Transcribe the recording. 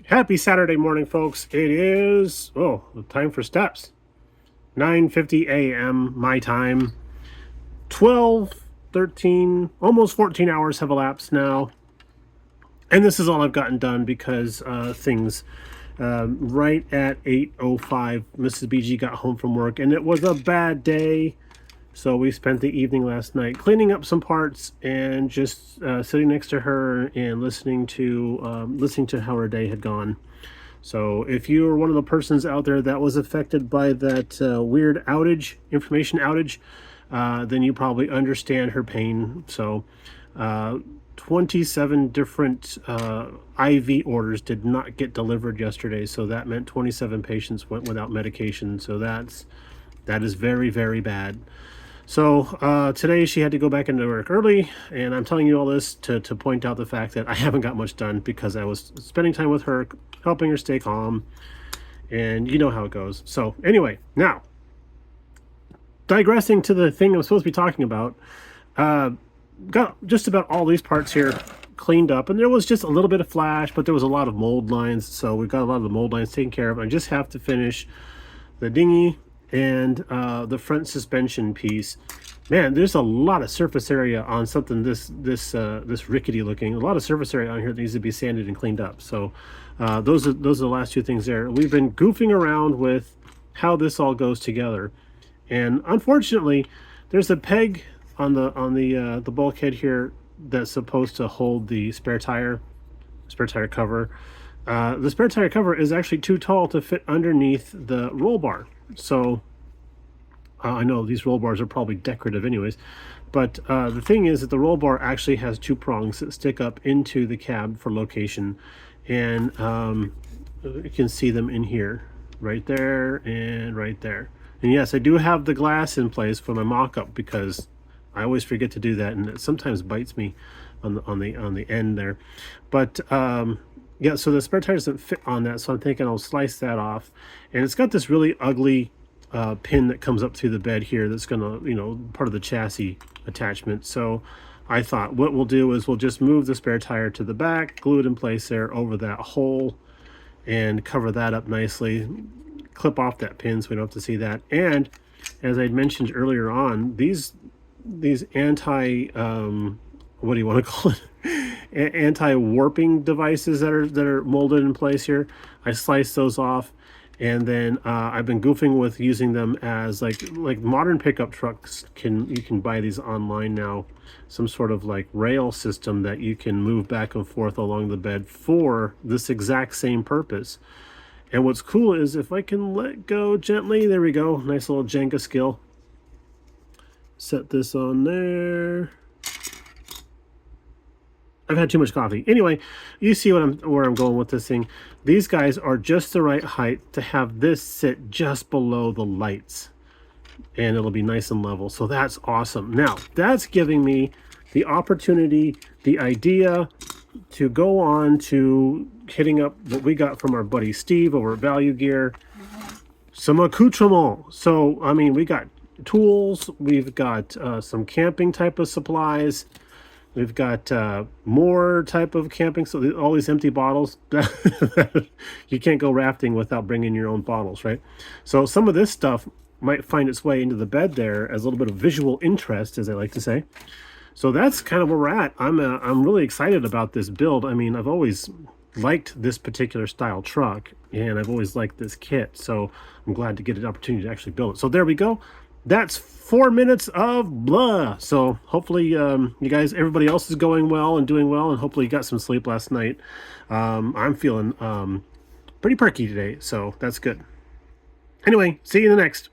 Happy Saturday morning, folks. It is, the time for steps. 9:50 a.m. my time. 12, 13, almost 14 hours have elapsed now. And this is all I've gotten done because things right at 8:05, Mrs. BG got home from work, and it was a bad day. So we spent the evening last night cleaning up some parts and just sitting next to her and listening to how her day had gone. So if you were one of the persons out there that was affected by that weird information outage, then you probably understand her pain. So 27 different IV orders did not get delivered yesterday. So that meant 27 patients went without medication. So that is very, very bad. So today she had to go back into work early, and I'm telling you all this to point out the fact that I haven't got much done because I was spending time with her, helping her stay calm, and you know how it goes. So anyway, now, digressing to the thing I'm supposed to be talking about, got just about all these parts here cleaned up, and there was just a little bit of flash, but there was a lot of mold lines, so we've got a lot of the mold lines taken care of. I just have to finish the dinghy and the front suspension piece. Man, there's a lot of surface area on something this rickety looking. A lot of surface area on here that needs to be sanded and cleaned up. So those are the last two things there. We've been goofing around with how this all goes together, and unfortunately, there's a peg on the bulkhead here that's supposed to hold the spare tire cover. The spare tire cover is actually too tall to fit underneath the roll bar. So I know these roll bars are probably decorative anyways, but the thing is that the roll bar actually has two prongs that stick up into the cab for location, and you can see them in here, right there and right there. And yes, I do have the glass in place for my mock-up because I always forget to do that, and it sometimes bites me on the end there. But yeah, so the spare tire doesn't fit on that, so I'm thinking I'll slice that off. And it's got this really ugly pin that comes up through the bed here that's gonna, part of the chassis attachment. So I thought what we'll do is we'll just move the spare tire to the back, glue it in place there over that hole, and cover that up nicely. Clip off that pin so we don't have to see that. And as I mentioned earlier on, these anti what do you want to call it? Anti-warping devices that are molded in place here. I sliced those off, and then I've been goofing with using them as like modern pickup trucks you can buy these online now, some sort of like rail system that you can move back and forth along the bed for this exact same purpose. And what's cool is if I can let go gently, there we go, nice little Jenga skill. Set this on there. I've had too much coffee. Anyway, you see where I'm going with this thing. These guys are just the right height to have this sit just below the lights, and it'll be nice and level. So that's awesome. Now, that's giving me the opportunity, the idea to go on to hitting up what we got from our buddy Steve over at Value Gear. Some accoutrement. So, I mean, we got tools. We've got some camping type of supplies. We've got more type of camping, so all these empty bottles. You can't go rafting without bringing your own bottles, right? So some of this stuff might find its way into the bed there as a little bit of visual interest, as I like to say. So that's kind of where we're at. I'm really excited about this build. I mean, I've always liked this particular style truck, and I've always liked this kit. So I'm glad to get an opportunity to actually build it. So there we go. That's 4 minutes of blah. So hopefully you guys, everybody else is going well and doing well, and hopefully you got some sleep last night. I'm feeling pretty perky today, so that's good. Anyway, see you in the next.